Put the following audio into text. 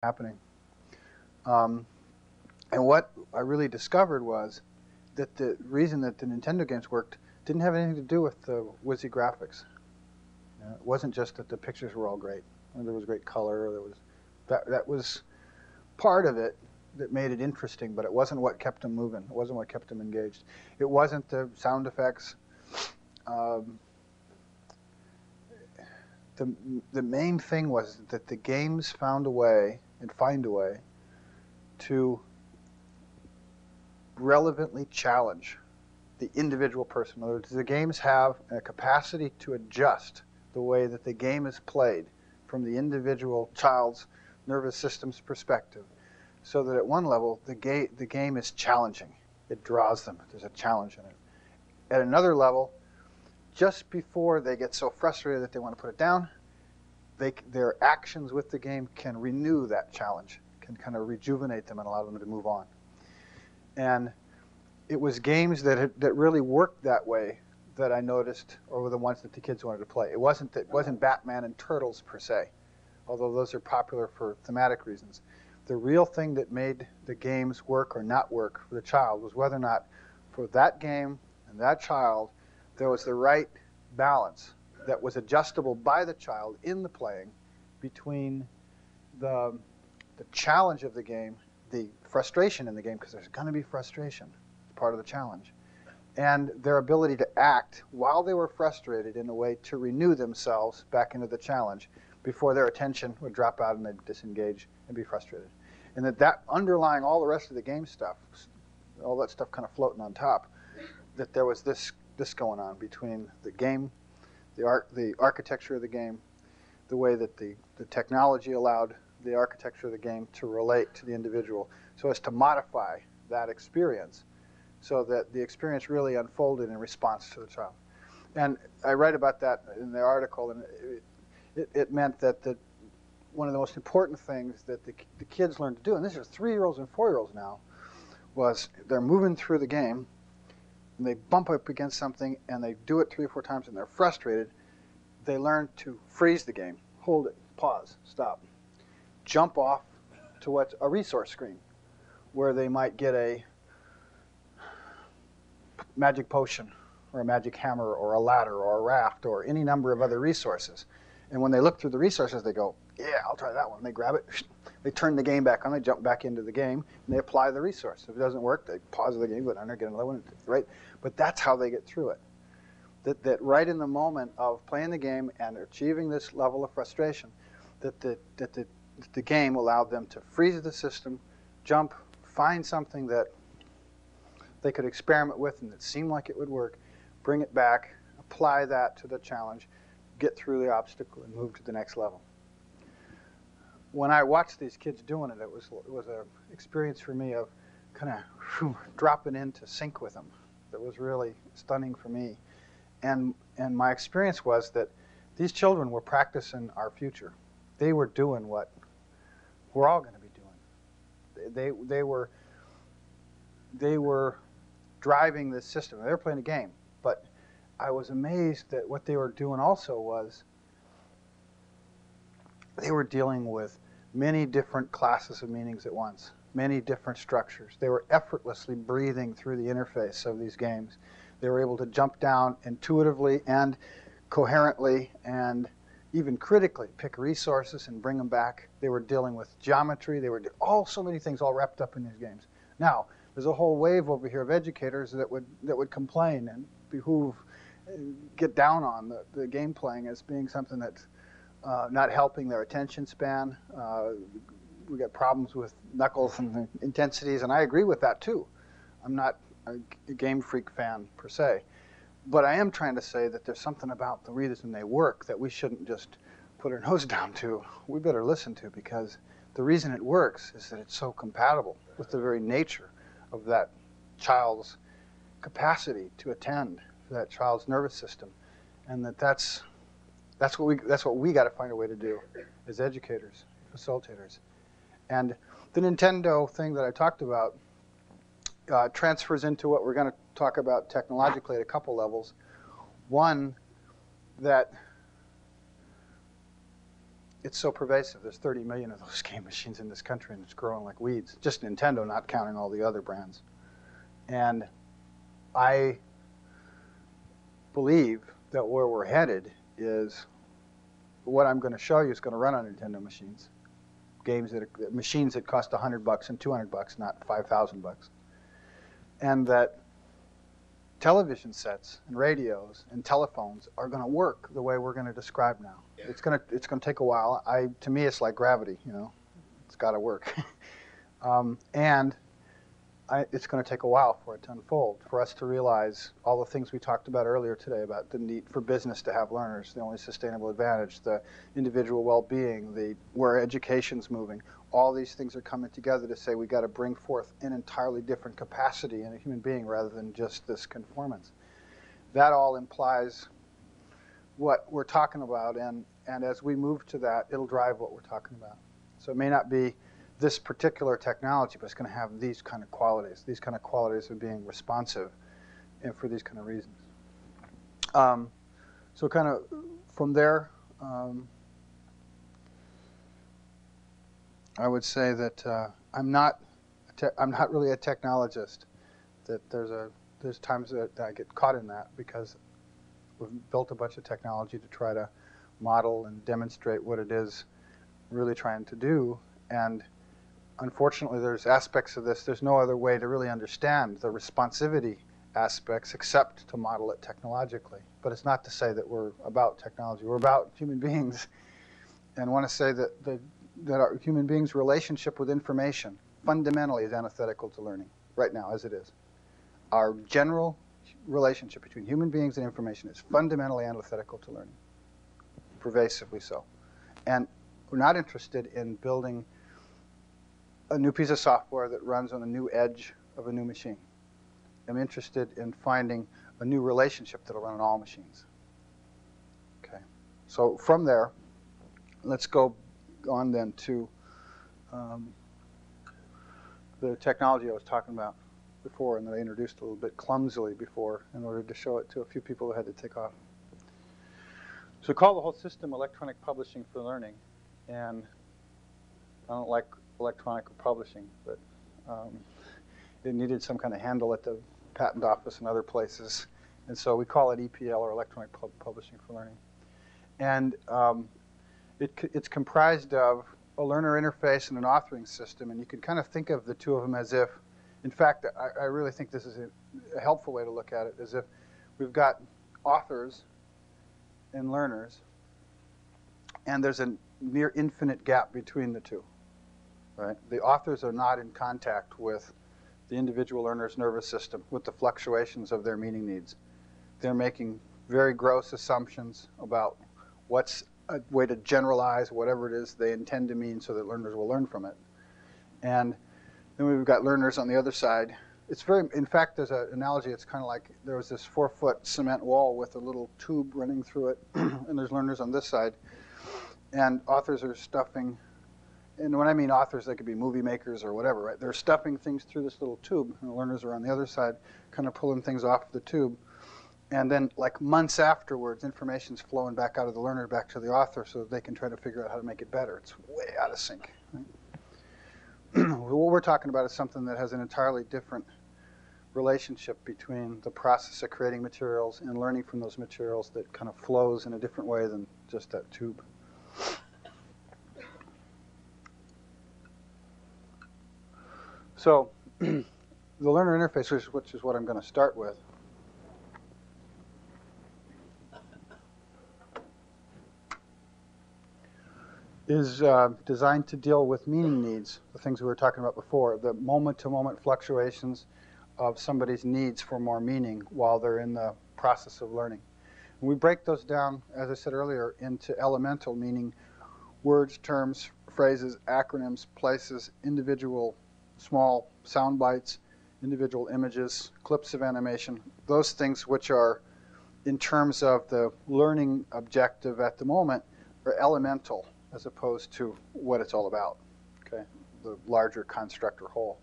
happening. Um, and what I really discovered was that the reason that the Nintendo games worked didn't have anything to do with the whizzy graphics. It wasn't just that the pictures were all great. There was great color. That was part of it that made it interesting, but it wasn't what kept them moving. It wasn't what kept them engaged. It wasn't the sound effects. Um, the main thing was that the games found a way and find a way to relevantly challenge the individual person. In other words, the games have a capacity to adjust the way that the game is played from the individual child's nervous system's perspective, so that at one level the game is challenging. It draws them. There's a challenge in it. At another level, just before they get so frustrated that they want to put it down, their actions with the game can renew that challenge, can kind of rejuvenate them and allow them to move on. And it was games that really worked that way that I noticed, or were the ones that the kids wanted to play. It wasn't Batman and Turtles per se, although those are popular for thematic reasons. The real thing that made the games work or not work for the child was whether or not for that game and that child there was the right balance that was adjustable by the child in the playing between the challenge of the game, the frustration in the game, because there's going to be frustration, it's part of the challenge, and their ability to act while they were frustrated in a way to renew themselves back into the challenge before their attention would drop out and they'd disengage and be frustrated. And that underlying all the rest of the game stuff, all that stuff kind of floating on top, that there was this going on between the game, the architecture of the game, the way that the technology allowed the architecture of the game to relate to the individual so as to modify that experience so that the experience really unfolded in response to the child. And I write about that in the article, and it meant that one of the most important things that the kids learned to do, and this is 3-year-olds and 4-year-olds now, was they're moving through the game, and they bump up against something, and they do it 3 or 4 times, and they're frustrated. They learn to freeze the game, hold it, pause, stop, jump off to what's a resource screen, where they might get a magic potion, or a magic hammer, or a ladder, or a raft, or any number of other resources. And when they look through the resources, they go, yeah, I'll try that one. They grab it, they turn the game back on, they jump back into the game, and they apply the resource. If it doesn't work, they pause the game, go down there, get another one, right? But that's how they get through it. That right in the moment of playing the game and achieving this level of frustration, that the game allowed them to freeze the system, jump, find something that they could experiment with and that seemed like it would work, bring it back, apply that to the challenge, get through the obstacle, and move to the next level. When I watched these kids doing it, it was an experience for me of kind of dropping into sync with them. That was really stunning for me. And my experience was that these children were practicing our future. They were doing what we're all going to be doing. They were driving this system. They were playing a game, but I was amazed that what they were doing also was they were dealing with many different classes of meanings at once, many different structures. They were effortlessly breathing through the interface of these games. They were able to jump down intuitively and coherently and even critically pick resources and bring them back. They were dealing with geometry. They were so many things all wrapped up in these games. Now, there's a whole wave over here of educators that would complain and get down on the game playing as being something that's not helping their attention span. We got problems with knuckles and intensities, and I agree with that too. I'm not a Game Freak fan per se, but I am trying to say that there's something about the reason they work that we shouldn't just put our nose down to. We better listen to, because the reason it works is that it's so compatible with the very nature of that child's capacity to attend to that child's nervous system, and that's what we got to find a way to do as educators, facilitators. And the Nintendo thing that I talked about transfers into what we're going to talk about technologically at a couple levels. One, that it's so pervasive. There's 30 million of those game machines in this country, and it's growing like weeds. Just Nintendo, not counting all the other brands. And I believe that where we're headed is what I'm going to show you is going to run on Nintendo machines. Machines that cost $100 and $200, not $5,000. And that television sets and radios and telephones are going to work the way we're going to describe now. Yeah. It's going to take a while. To me, it's like gravity. It's got to work. It's going to take a while for it to unfold, for us to realize all the things we talked about earlier today about the need for business to have learners, the only sustainable advantage, the individual well-being, where education's moving. All these things are coming together to say we got to bring forth an entirely different capacity in a human being rather than just this conformance. That all implies what we're talking about, and as we move to that, it'll drive what we're talking about. So it may not be this particular technology, but it's going to have these kind of qualities of being responsive, and for these kind of reasons. So kind of from there, I would say that I'm not really a technologist. That there's times that I get caught in that because we've built a bunch of technology to try to model and demonstrate what it is really trying to do, and unfortunately, there's aspects of this. There's no other way to really understand the responsivity aspects except to model it technologically. But it's not to say that we're about technology. We're about human beings, and I want to say that our human beings' relationship with information fundamentally is antithetical to learning right now, as it is. Our general relationship between human beings and information is fundamentally antithetical to learning, pervasively so. And we're not interested in building a new piece of software that runs on the new edge of a new machine. I'm interested in finding a new relationship that will run on all machines. Okay. So from there, let's go on then to the technology I was talking about before and that I introduced a little bit clumsily before in order to show it to a few people who had to take off. So we call the whole system electronic publishing for learning, and I don't like electronic publishing, but it needed some kind of handle at the patent office and other places, and so we call it EPL, or electronic publishing for learning. And it's comprised of a learner interface and an authoring system, and you can kind of think of the two of them as if, in fact, I really think this is a helpful way to look at it, as if we've got authors and learners, and there's a near infinite gap between the two. Right? The authors are not in contact with the individual learner's nervous system, with the fluctuations of their meaning needs. They're making very gross assumptions about what's a way to generalize whatever it is they intend to mean so that learners will learn from it. And then we've got learners on the other side. In fact, there's an analogy. It's kind of like there was this 4-foot cement wall with a little tube running through it, and there's learners on this side. And authors are stuffing. And when I mean authors, they could be movie makers or whatever, right? They're stuffing things through this little tube, and the learners are on the other side, kind of pulling things off the tube. And then, like months afterwards, information's flowing back out of the learner back to the author so that they can try to figure out how to make it better. It's way out of sync. Right? What we're talking about is something that has an entirely different relationship between the process of creating materials and learning from those materials that kind of flows in a different way than just that tube. So the learner interface, which is what I'm going to start with, is designed to deal with meaning needs, the things we were talking about before, the moment-to-moment fluctuations of somebody's needs for more meaning while they're in the process of learning. And we break those down, as I said earlier, into elemental, meaning words, terms, phrases, acronyms, places, individual small sound bites, individual images, clips of animation, those things which are, in terms of the learning objective at the moment, are elemental as opposed to what it's all about, okay, the larger construct or whole.